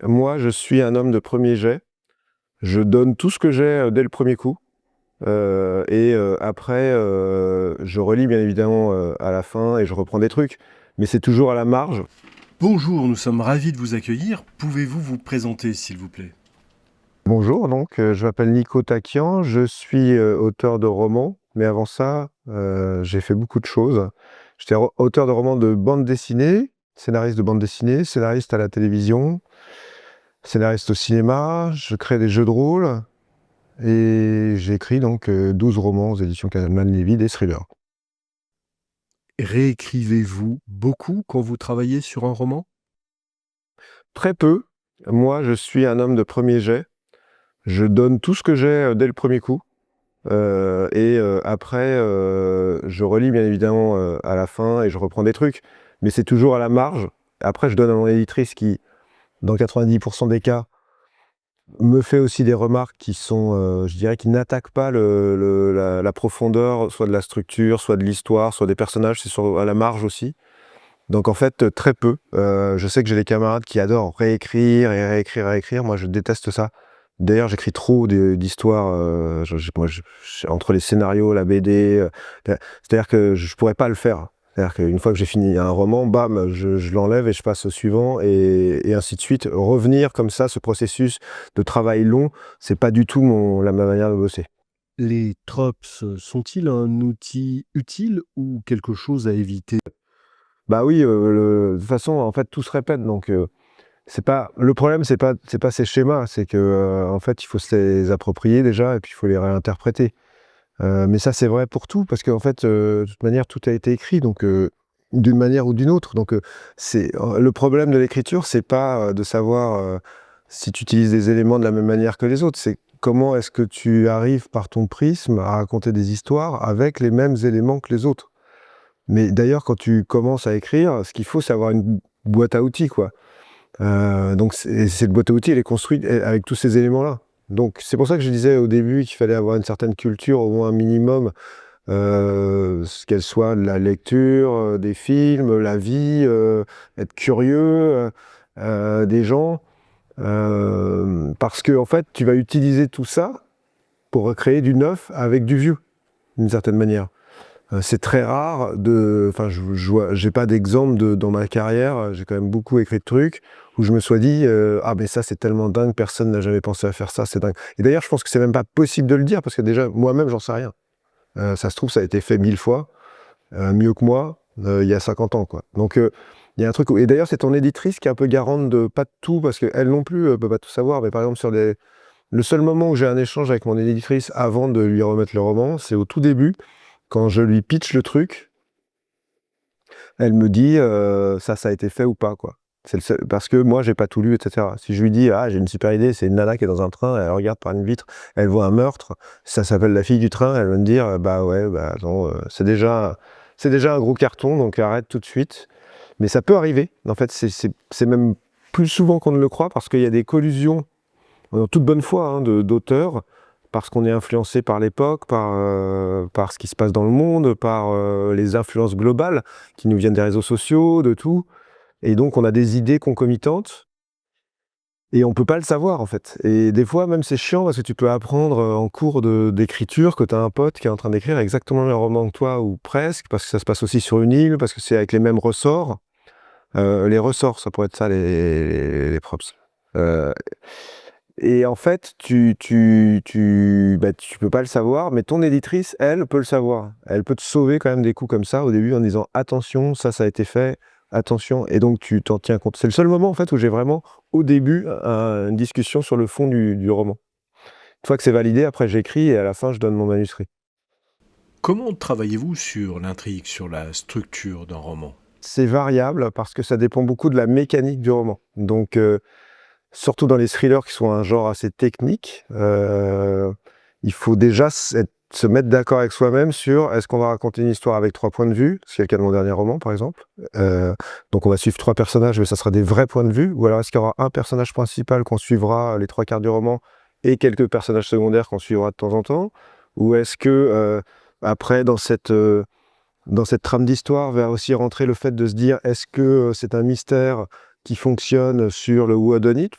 Moi, je suis un homme de premier jet. Je donne tout ce que j'ai dès le premier coup. Après, je relis bien évidemment à la fin et je reprends des trucs. Mais c'est toujours à la marge. Bonjour, nous sommes ravis de vous accueillir. Pouvez-vous vous présenter, s'il vous plaît? Bonjour, donc je m'appelle Nico Takian, je suis auteur de romans. Mais avant ça, j'ai fait beaucoup de choses. J'étais auteur de romans de bande dessinée, scénariste de bande dessinée, scénariste à la télévision, scénariste au cinéma. Je crée des jeux de rôle. Et j'ai écrit donc 12 romans aux éditions Calman Levy, des thrillers. Réécrivez-vous beaucoup quand vous travaillez sur un roman? Très peu. Moi, je suis un homme de premier jet. Je donne tout ce que j'ai dès le premier coup. Après, je relis bien évidemment à la fin et je reprends des trucs. Mais c'est toujours à la marge. Après, je donne à mon éditrice qui, dans 90% des cas, me fait aussi des remarques qui sont, je dirais, qui n'attaquent pas la profondeur, soit de la structure, soit de l'histoire, soit des personnages. C'est à la marge aussi. Donc en fait, très peu. Je sais que j'ai des camarades qui adorent réécrire et réécrire, réécrire. Moi, je déteste ça. D'ailleurs, j'écris trop d'histoires entre les scénarios, la BD. C'est-à-dire que je pourrais pas le faire. C'est-à-dire qu'une fois que j'ai fini un roman, bam, je l'enlève et je passe au suivant et ainsi de suite. Revenir comme ça, ce processus de travail long, c'est pas du tout ma manière de bosser. Les tropes sont-ils un outil utile ou quelque chose à éviter? Bah oui, de toute façon, en fait, tout se répète. Donc c'est pas le problème, c'est pas ces schémas, c'est que en fait, il faut se les approprier déjà et puis il faut les réinterpréter. Mais ça, c'est vrai pour tout parce qu'en fait, de toute manière, tout a été écrit donc d'une manière ou d'une autre. Donc c'est le problème de l'écriture, c'est pas de savoir si tu utilises des éléments de la même manière que les autres, c'est comment est-ce que tu arrives par ton prisme à raconter des histoires avec les mêmes éléments que les autres. Mais d'ailleurs, quand tu commences à écrire, ce qu'il faut, c'est avoir une boîte à outils, quoi. Donc cette boîte à outils, elle est construite avec tous ces éléments-là. Donc c'est pour ça que je disais au début qu'il fallait avoir une certaine culture, au moins un minimum, qu'elle soit de la lecture, des films, la vie, être curieux des gens, parce que en fait, tu vas utiliser tout ça pour recréer du neuf avec du vieux, d'une certaine manière. C'est très rare enfin, j'ai pas d'exemple dans ma carrière. J'ai quand même beaucoup écrit de trucs où je me suis dit, ah, mais ça, c'est tellement dingue, personne n'a jamais pensé à faire ça, c'est dingue. Et d'ailleurs, je pense que c'est même pas possible de le dire parce que déjà, moi-même, j'en sais rien. Ça se trouve, ça a été fait 1000 fois, mieux que moi, il y a 50 ans, quoi. Donc, il y a un truc et d'ailleurs, c'est ton éditrice qui est un peu garante de pas de tout parce qu'elle non plus, peut pas tout savoir. Mais par exemple, le seul moment où j'ai un échange avec mon éditrice avant de lui remettre le roman, c'est au tout début, quand je lui pitch le truc. Elle me dit ça a été fait ou pas, quoi. Parce que moi, j'ai pas tout lu, et cetera. Si je lui dis ah, j'ai une super idée, c'est une nana qui est dans un train, elle regarde par une vitre, elle voit un meurtre, ça s'appelle La fille du train, elle va me dire bah ouais, bah attends, c'est déjà un gros carton, donc arrête tout de suite. Mais ça peut arriver. En fait, c'est même plus souvent qu'on ne le croit parce qu'il y a des collusions en toute bonne foi hein, d'auteurs, parce qu'on est influencé par l'époque, par ce qui se passe dans le monde, par les influences globales qui nous viennent des réseaux sociaux, de tout. Et donc on a des idées concomitantes et on peut pas le savoir en fait. Et des fois même c'est chiant parce que tu peux apprendre en cours d'écriture que tu as un pote qui est en train d'écrire exactement le même roman que toi ou presque, parce que ça se passe aussi sur une île, parce que c'est avec les mêmes ressorts. Les ressorts, ça pourrait être ça les props. Euh, Et en fait, tu peux pas le savoir, mais ton éditrice, elle, peut le savoir. Elle peut te sauver quand même des coups comme ça au début en disant attention, ça a été fait, attention. Et donc tu t'en tiens compte. C'est le seul moment en fait où j'ai vraiment, au début, une discussion sur le fond du roman. Une fois que c'est validé, après j'écris et à la fin je donne mon manuscrit. Comment travaillez-vous sur l'intrigue, sur la structure d'un roman? C'est variable parce que ça dépend beaucoup de la mécanique du roman. Donc surtout dans les thrillers qui sont un genre assez technique, il faut déjà se mettre d'accord avec soi-même sur est-ce qu'on va raconter une histoire avec 3 points de vue, ce qui est le cas de mon dernier roman par exemple. Donc on va suivre 3 personnages, mais ça sera des vrais points de vue, ou alors est-ce qu'il y aura un personnage principal qu'on suivra les 3 quarts du roman et quelques personnages secondaires qu'on suivra de temps en temps, ou est-ce que après dans cette trame d'histoire va aussi rentrer le fait de se dire est-ce que c'est un mystère qui fonctionne sur le whodunit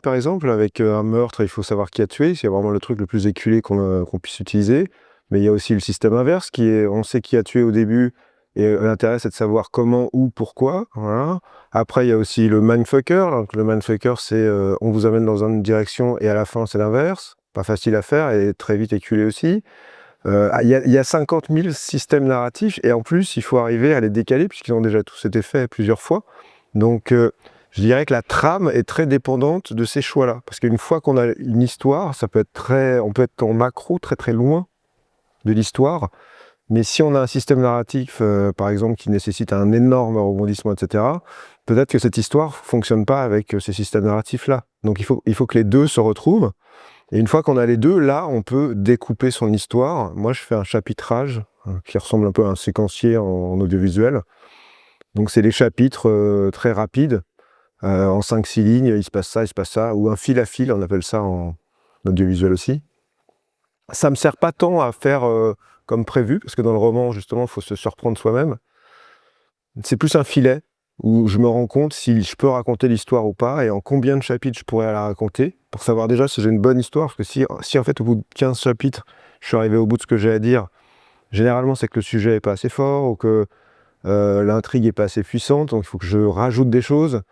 par exemple, avec un meurtre, il faut savoir qui a tué, c'est vraiment le truc le plus éculé qu'on puisse utiliser. Mais il y a aussi le système inverse, qui est on sait qui a tué au début, et l'intérêt c'est de savoir comment, où, pourquoi. Voilà. Après, il y a aussi le mindfucker. Donc, le mindfucker, c'est on vous amène dans une direction et à la fin c'est l'inverse. Pas facile à faire et très vite éculé aussi. Il y a 50 000 systèmes narratifs et en plus, il faut arriver à les décaler puisqu'ils ont déjà tous été faits plusieurs fois. Donc, je dirais que la trame est très dépendante de ces choix-là. Parce qu'une fois qu'on a une histoire, on peut être en macro très très loin de l'histoire. Mais si on a un système narratif, par exemple, qui nécessite un énorme rebondissement, etc., peut-être que cette histoire ne fonctionne pas avec ces systèmes narratifs-là. Donc, il faut que les deux se retrouvent. Et une fois qu'on a les deux, là, on peut découper son histoire. Moi, je fais un chapitrage qui ressemble un peu à un séquencier en audiovisuel. Donc, c'est des chapitres très rapides. En 5-6 lignes, il se passe ça, ou un fil à fil, on appelle ça en audiovisuel aussi. Ça ne me sert pas tant à faire comme prévu, parce que dans le roman, justement, il faut se surprendre soi-même. C'est plus un filet, où je me rends compte si je peux raconter l'histoire ou pas, et en combien de chapitres je pourrais la raconter, pour savoir déjà si j'ai une bonne histoire, parce que si en fait, au bout de 15 chapitres, je suis arrivé au bout de ce que j'ai à dire, généralement, c'est que le sujet n'est pas assez fort, ou que l'intrigue n'est pas assez puissante, donc il faut que je rajoute des choses.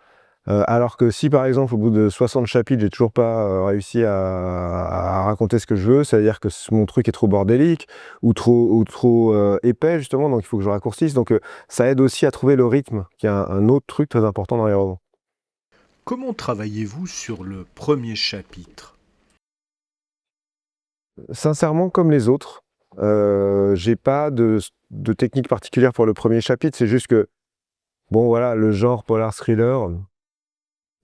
Alors que si, par exemple, au bout de 60 chapitres, j'ai toujours pas réussi à raconter ce que je veux, c'est-à-dire que mon truc est trop bordélique ou trop épais, justement, donc il faut que je raccourcisse. Donc ça aide aussi à trouver le rythme, qui est un autre truc très important dans les romans. Comment travaillez-vous sur le premier chapitre? Sincèrement, comme les autres, j'ai pas de technique particulière pour le premier chapitre, c'est juste que, bon voilà, le genre polar-thriller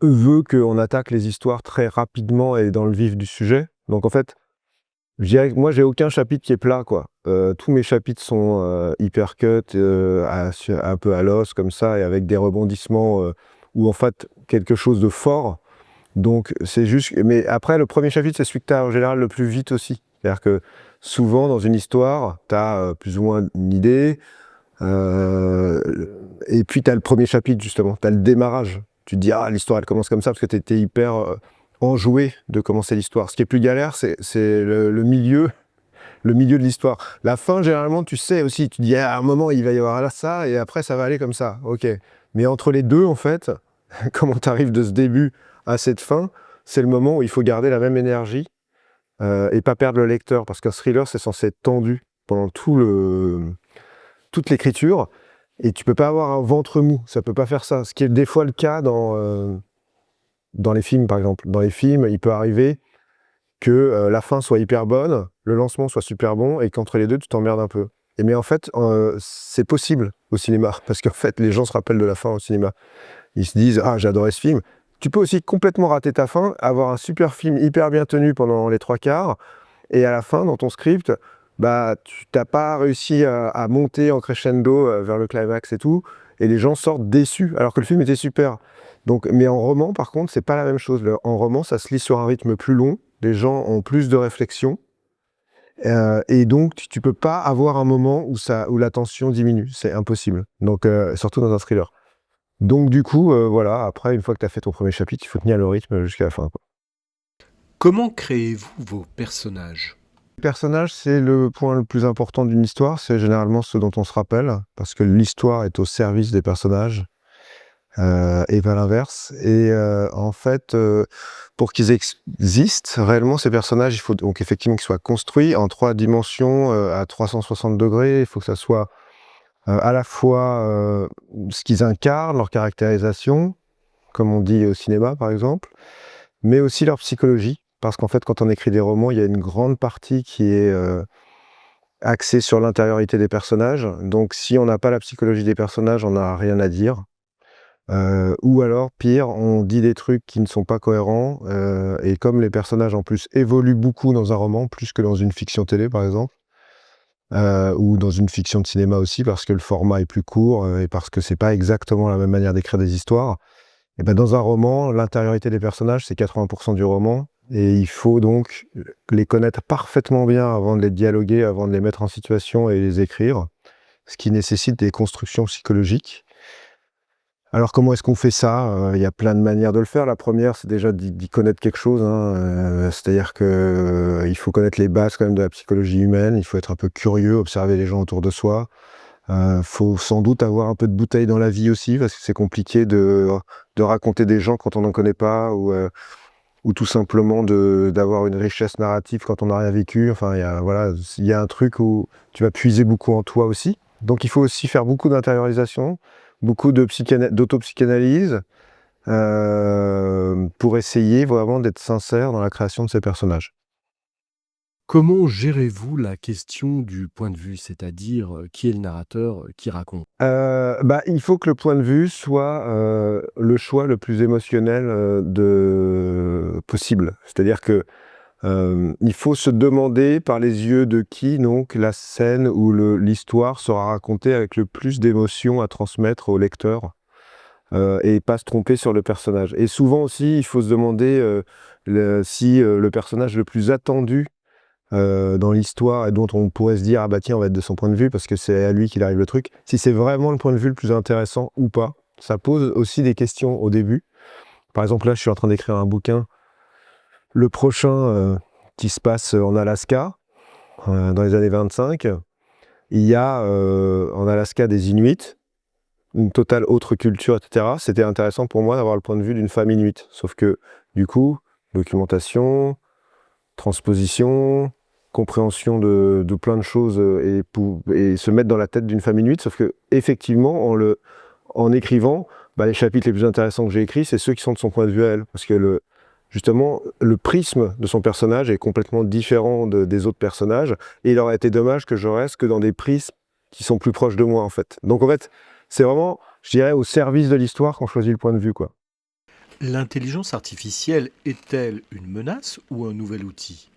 veut qu'on attaque les histoires très rapidement et dans le vif du sujet. Donc en fait, je dirais que moi, j'ai aucun chapitre qui est plat, quoi. Tous mes chapitres sont hyper cut, un peu à l'os, comme ça, et avec des rebondissements ou en fait quelque chose de fort. Donc c'est juste. Mais après, le premier chapitre, c'est celui que tu as en général le plus vite aussi. C'est-à-dire que souvent, dans une histoire, tu as plus ou moins une idée. euh, et puis, tu as le premier chapitre, justement. Tu as le démarrage. Tu te dis, ah, l'histoire, elle commence comme ça, parce que tu étais hyper enjoué de commencer l'histoire. Ce qui est plus galère, c'est le milieu de l'histoire. La fin, généralement, tu sais aussi, tu dis, à un moment, il va y avoir là ça, et après, ça va aller comme ça. Ok. Mais entre les deux, en fait, comment tu arrives de ce début à cette fin, c'est le moment où il faut garder la même énergie et pas perdre le lecteur, parce qu'un thriller, c'est censé être tendu pendant toute l'écriture, et tu peux pas avoir un ventre mou, ça peut pas faire ça. Ce qui est des fois le cas dans les films, par exemple. Dans les films, il peut arriver que la fin soit hyper bonne, le lancement soit super bon, et qu'entre les deux, tu t'emmerdes un peu. Mais en fait, c'est possible au cinéma, parce qu'en fait, les gens se rappellent de la fin au cinéma. Ils se disent « Ah, j'ai adoré ce film ». Tu peux aussi complètement rater ta fin, avoir un super film hyper bien tenu pendant les 3/4, et à la fin, dans ton script, bah, tu n'as pas réussi à monter en crescendo vers le climax et tout, et les gens sortent déçus, alors que le film était super. Donc, mais en roman, par contre, c'est pas la même chose. En roman, ça se lit sur un rythme plus long, les gens ont plus de réflexion, et donc tu peux pas avoir un moment où la tension diminue, c'est impossible. Donc, surtout dans un thriller. Donc du coup, voilà, après, une fois que tu as fait ton premier chapitre, il faut tenir le rythme jusqu'à la fin, quoi. Comment créez-vous vos personnages? Le personnage, c'est le point le plus important d'une histoire, c'est généralement ce dont on se rappelle, parce que l'histoire est au service des personnages, et pas l'inverse. Et en fait, pour qu'ils existent réellement, ces personnages, il faut donc effectivement qu'ils soient construits en 3 dimensions, à 360 degrés. Il faut que ça soit à la fois ce qu'ils incarnent, leur caractérisation, comme on dit au cinéma par exemple, mais aussi leur psychologie. Parce qu'en fait, quand on écrit des romans, il y a une grande partie qui est axée sur l'intériorité des personnages. Donc si on n'a pas la psychologie des personnages, on n'a rien à dire. Ou alors, pire, on dit des trucs qui ne sont pas cohérents. Et comme les personnages en plus évoluent beaucoup dans un roman, plus que dans une fiction télé par exemple, ou dans une fiction de cinéma aussi, parce que le format est plus court et parce que c'est pas exactement la même manière d'écrire des histoires. Et ben dans un roman, l'intériorité des personnages, c'est 80% du roman, et il faut donc les connaître parfaitement bien avant de les dialoguer, avant de les mettre en situation et les écrire, ce qui nécessite des constructions psychologiques. Alors comment est-ce qu'on fait ça? Il y a plein de manières de le faire. La première, c'est déjà d'y connaître quelque chose, hein, c'est-à-dire que, il faut connaître les bases quand même de la psychologie humaine. Il faut être un peu curieux, observer les gens autour de soi. Faut sans doute avoir un peu de bouteille dans la vie aussi, parce que c'est compliqué de raconter des gens quand on n'en connaît pas ou tout simplement d'avoir une richesse narrative quand on n'a rien vécu. Enfin, il y a un truc où tu vas puiser beaucoup en toi aussi. Donc il faut aussi faire beaucoup d'intériorisation, beaucoup d'autopsychanalyse, pour essayer vraiment d'être sincère dans la création de ces personnages. Comment gérez-vous la question du point de vue? C'est-à-dire, qui est le narrateur, qui raconte? Il faut que le point de vue soit, le choix le plus émotionnel, possible. C'est-à-dire que, il faut se demander par les yeux de qui donc la scène ou l'histoire sera racontée avec le plus d'émotion à transmettre au lecteur, et pas se tromper sur le personnage. Et souvent aussi, il faut se demander, si le personnage le plus attendu dans l'histoire et dont on pourrait se dire: «Ah bah tiens, on va être de son point de vue parce que c'est à lui qu'il arrive le truc». Si c'est vraiment le point de vue le plus intéressant ou pas. Ça pose aussi des questions au début. Par exemple, là, je suis en train d'écrire un bouquin, le prochain, qui se passe en Alaska, dans les années 25. Il y a, en Alaska des Inuits, une totale autre culture et cetera. C'était intéressant pour moi d'avoir le point de vue d'une femme inuite. Sauf que, du coup, documentation, transposition, compréhension de plein de choses, et se mettre dans la tête d'une femme inuite. Sauf que effectivement, en écrivant, les chapitres les plus intéressants que j'ai écrits, c'est ceux qui sont de son point de vue à elle. Parce que justement, le prisme de son personnage est complètement différent des autres personnages. Et il aurait été dommage que je reste que dans des prismes qui sont plus proches de moi, en fait. Donc en fait, c'est vraiment, je dirais, au service de l'histoire qu'on choisit le point de vue, quoi. L'intelligence artificielle est-elle une menace ou un nouvel outil?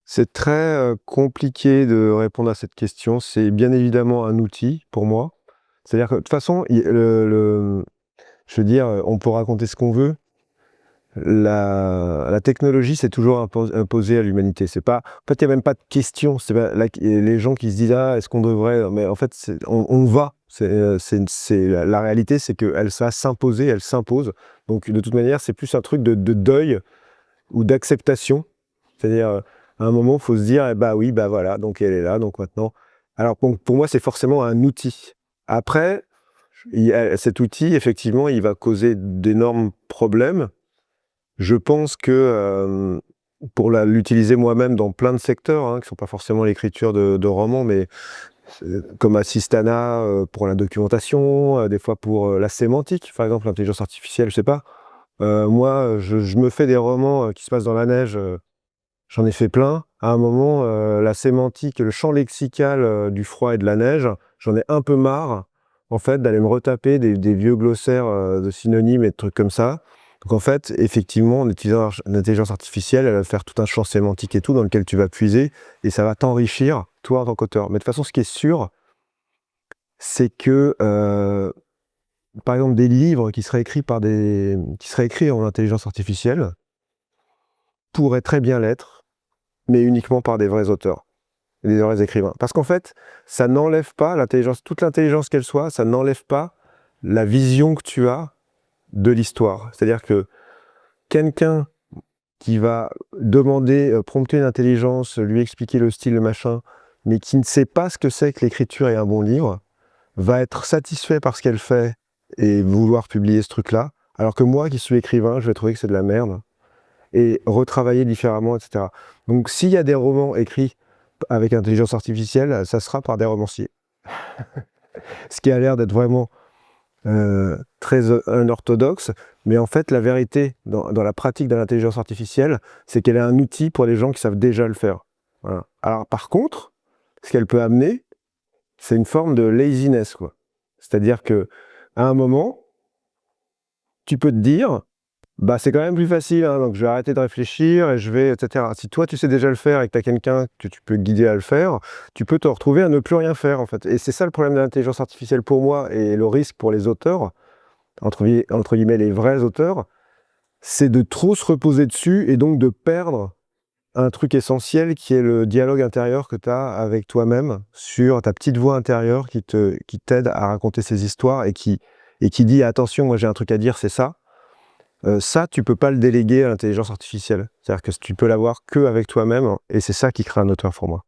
C'est très, compliqué de répondre à cette question. C'est bien évidemment un outil pour moi. C'est-à-dire que de toute façon, je veux dire, on peut raconter ce qu'on veut. La technologie, c'est toujours imposée à l'humanité. C'est pas, en fait, il y a même pas de question. C'est pas les gens qui se disent: «Ah, est-ce qu'on devrait?» Mais en fait, on va. C'est la réalité, c'est qu'elle va s'imposer, elle s'impose. Donc de toute manière, c'est plus un truc de deuil ou d'acceptation. C'est-à-dire, à un moment, il faut se dire: «Eh bah oui, bah voilà, donc elle est là, donc maintenant». Alors pour moi, c'est forcément un outil. Après, cet outil, effectivement, il va causer d'énormes problèmes. Je pense que, pour l'utiliser moi-même dans plein de secteurs, hein, qui ne sont pas forcément l'écriture de romans, mais comme assistanat, pour la documentation, des fois pour, la sémantique, par exemple, l'intelligence artificielle, je sais pas. Moi, je me fais des romans, qui se passent dans la neige, j'en ai fait plein. À un moment, la sémantique, le champ lexical, du froid et de la neige, j'en ai un peu marre, en fait, d'aller me retaper des vieux glossaires, de synonymes et de trucs comme ça. Donc en fait, effectivement, en utilisant l'intelligence artificielle, elle va faire tout un champ sémantique et tout, dans lequel tu vas puiser et ça va t'enrichir, toi, en tant qu'auteur. Mais de toute façon, ce qui est sûr, c'est que, par exemple, des livres qui seraient écrits en intelligence artificielle pourraient très bien l'être, mais uniquement par des vrais auteurs. Des vrais écrivains. Parce qu'en fait, ça n'enlève pas l'intelligence, toute l'intelligence qu'elle soit, ça n'enlève pas la vision que tu as de l'histoire. C'est-à-dire que quelqu'un qui va demander, prompter une intelligence, lui expliquer le style, le machin, mais qui ne sait pas ce que c'est que l'écriture et un bon livre, va être satisfait par ce qu'elle fait et vouloir publier ce truc-là, alors que moi, qui suis écrivain, je vais trouver que c'est de la merde et retravailler différemment, etc. Donc s'il y a des romans écrits avec intelligence artificielle, ça sera par des romanciers. Ce qui a l'air d'être vraiment très unorthodoxe, mais en fait, la vérité dans la pratique de l'intelligence artificielle, c'est qu'elle est un outil pour les gens qui savent déjà le faire. Voilà. Alors, par contre, ce qu'elle peut amener, c'est une forme de laziness, quoi. C'est-à-dire que à un moment, tu peux te dire: «Bah, c'est quand même plus facile, hein, donc je vais arrêter de réfléchir et je vais» et cetera. Si toi, tu sais déjà le faire et que tu as quelqu'un que tu peux guider à le faire, tu peux te retrouver à ne plus rien faire, en fait. Et c'est ça le problème de l'intelligence artificielle pour moi et le risque pour les auteurs, entre guillemets «les vrais auteurs», c'est de trop se reposer dessus et donc de perdre un truc essentiel qui est le dialogue intérieur que tu as avec toi-même, sur ta petite voix intérieure qui t'aide à raconter ces histoires et qui dit attention, moi j'ai un truc à dire, c'est ça. Ça, tu peux pas le déléguer à l'intelligence artificielle. C'est-à-dire que tu peux l'avoir que avec toi-même, et c'est ça qui crée un auteur pour moi.